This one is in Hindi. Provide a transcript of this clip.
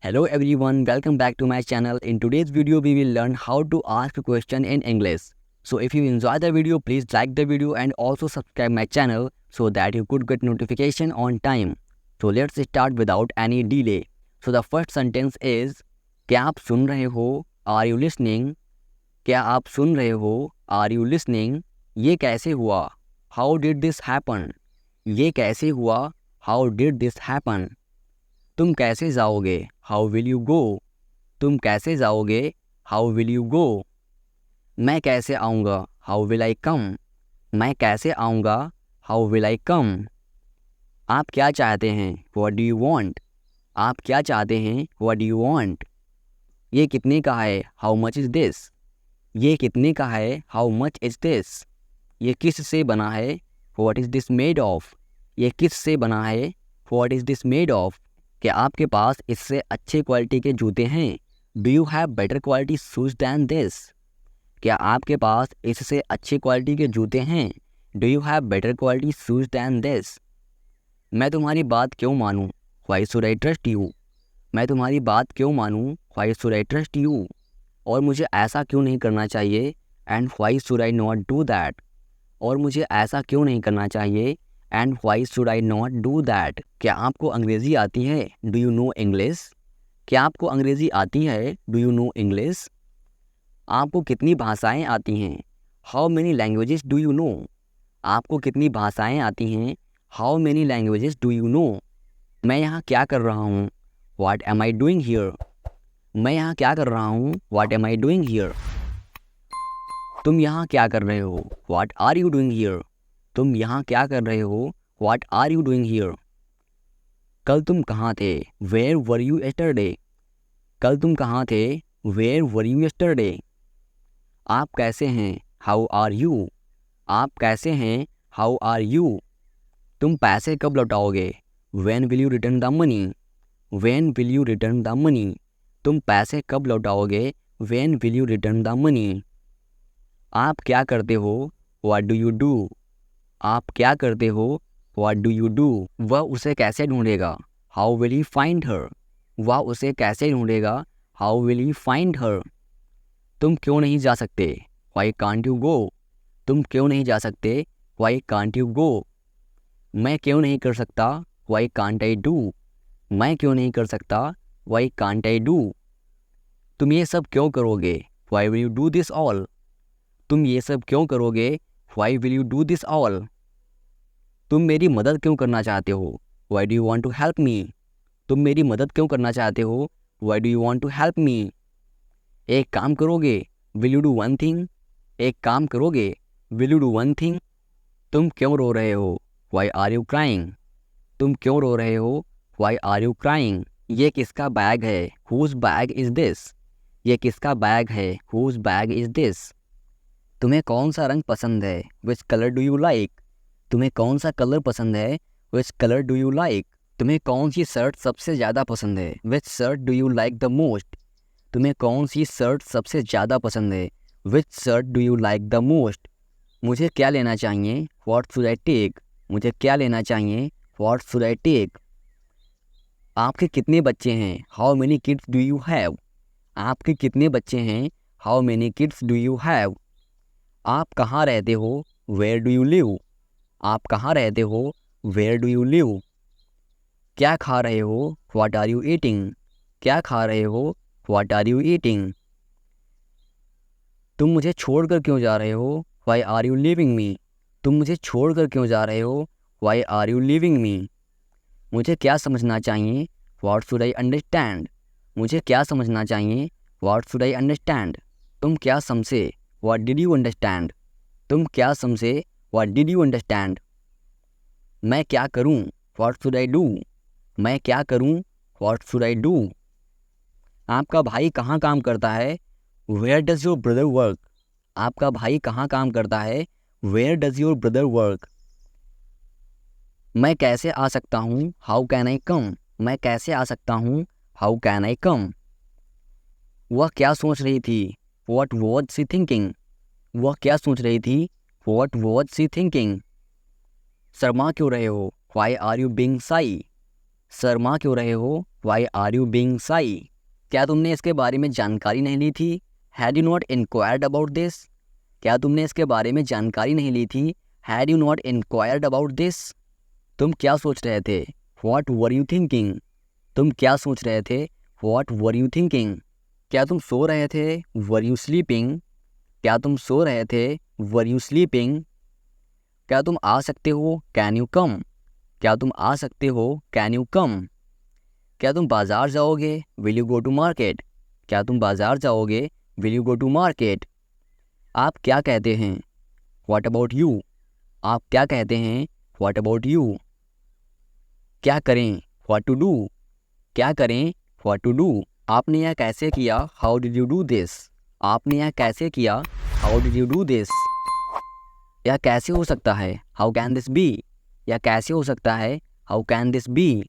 Hello everyone, welcome back to my channel. In today's video, we will learn how to ask a question in English. So if you enjoy the video, please like the video and also subscribe my channel so that you could get notification on time. So let's start without any delay. So the first sentence is, क्या आप सुन रहे हो? Are you listening? क्या आप सुन रहे हो? Are you listening? ये कैसे हुआ? How did this happen? ये कैसे हुआ? How did this happen? तुम कैसे जाओगे? How will you go? तुम कैसे जाओगे? How will you go? मैं कैसे आऊँगा? How will I come? मैं कैसे आऊँगा? How will I come? आप क्या चाहते हैं? What do you want? आप क्या चाहते हैं? What do you want? ये कितने का है? How much is this? ये कितने का है? How much is this? ये किस से बना है? What is this made of? ये किस से बना है? What is this made of? क्या आपके पास इससे अच्छे क्वालिटी के जूते हैं? Do you have better quality shoes than this? क्या आपके पास इससे अच्छी क्वालिटी के जूते हैं? Do you have better quality shoes than this? मैं तुम्हारी बात क्यों मानूं? Why should I trust you? मैं तुम्हारी बात क्यों मानूं? Why should I trust you? और मुझे ऐसा क्यों नहीं करना चाहिए? And why should I not do that? और मुझे ऐसा क्यों नहीं करना चाहिए? And why should I not do that? क्या आपको अंग्रेज़ी आती है? Do you know English? क्या आपको अंग्रेज़ी आती है? Do you know English? आपको कितनी भाषाएं आती हैं? How many languages do you know? आपको कितनी भाषाएं आती हैं? How many languages do you know? मैं यहाँ क्या कर रहा हूँ? What am I doing here? मैं यहाँ क्या कर रहा हूँ? What am I doing here? तुम यहाँ क्या कर रहे हो? What are you doing here? तुम यहाँ क्या कर रहे हो? What are you doing here? कल तुम कहाँ थे? Where were you yesterday? कल तुम कहाँ थे? Where were you yesterday? आप कैसे हैं? How are you? आप कैसे हैं? How are you? तुम पैसे कब लौटाओगे? When will you return the money? When will you return the money? तुम पैसे कब लौटाओगे? When will you return the money? आप क्या करते हो? What do you do? आप क्या करते हो? What do you do? वह उसे कैसे ढूंढेगा? How will he find her? वह उसे कैसे ढूंढेगा? How will he find her? तुम क्यों नहीं जा सकते? Why can't you go? तुम क्यों नहीं जा सकते? Why can't you go? मैं क्यों नहीं कर सकता? Why can't I do? मैं क्यों नहीं कर सकता? Why can't I do? तुम ये सब क्यों करोगे? Why will you do this all? तुम ये सब क्यों करोगे? Why will you do this all? तुम मेरी मदद क्यों करना चाहते हो? Why do you want to help me? तुम मेरी मदद क्यों करना चाहते हो? Why do you want to help me? एक काम करोगे? Will you do one thing? एक काम करोगे? Will you do one thing? तुम क्यों रो रहे हो? Why are you crying? तुम क्यों रो रहे हो? Why are you crying? ये किसका बैग है? Whose bag is this? ये किसका बैग है? Whose bag is this? तुम्हें कौन सा रंग पसंद है? Which colour do you like? तुम्हें कौन सा कलर पसंद है? Which colour do you like? तुम्हें कौन सी शर्ट सबसे ज़्यादा पसंद है? Which shirt do you like the most? तुम्हें कौन सी शर्ट सबसे ज़्यादा पसंद है? Which shirt do you like the most? मुझे क्या लेना चाहिए? What should I take? मुझे क्या लेना चाहिए? What should I take? आपके कितने बच्चे हैं? How many kids do you have? आपके कितने बच्चे हैं? How many kids do you have? आप कहाँ रहते हो? Where do you live? आप कहाँ रहते हो? Where do you live? क्या खा रहे हो? What are you eating? क्या खा रहे हो? What are you eating? तुम मुझे छोड़कर क्यों जा रहे हो? Why are you leaving me? तुम मुझे छोड़कर क्यों जा रहे हो? Why are you leaving me? मुझे क्या समझना चाहिए? What should I understand? मुझे क्या समझना चाहिए? What should I understand? तुम क्या समझे? What did you understand? तुम क्या समझे? What did you understand? मैं क्या करूं? What should I do? मैं क्या करूं? What should I do? आपका भाई कहाँ काम करता है? Where does your brother work? आपका भाई कहाँ काम करता है? Where does your brother work? मैं कैसे आ सकता हूँ? How can I come? मैं कैसे आ सकता हूँ? How can I come? वह क्या सोच रही थी? What was she thinking? वह क्या सोच रही थी? What was she thinking? Sharma क्यों रहे हो? व्हाई आर यू बीइंग शाई? शर्मा क्यों रहे हो? वाई आर यू बीइंग शाई? क्या तुमने इसके बारे में जानकारी नहीं ली थी? Had you not inquired about this? क्या तुमने इसके बारे में जानकारी नहीं ली थी? Had you not inquired about this? तुम क्या सोच रहे थे? What were you thinking? तुम क्या सोच रहे थे? What were you thinking? क्या तुम सो रहे थे? Were you sleeping? क्या तुम सो रहे थे? Were you sleeping? क्या तुम आ सकते हो? Can you come? क्या तुम आ सकते हो? Can you come? क्या तुम बाजार जाओगे? Will you go to market? क्या तुम बाजार जाओगे? Will you go to market? आप क्या कहते हैं? What about you? आप क्या कहते हैं? What about you? क्या करें? What to do? क्या करें? What to do? आपने यह कैसे किया? How did you do this? आपने यह कैसे किया? How did you do this? यह कैसे हो सकता है? How can this be? यह कैसे हो सकता है? How can this B?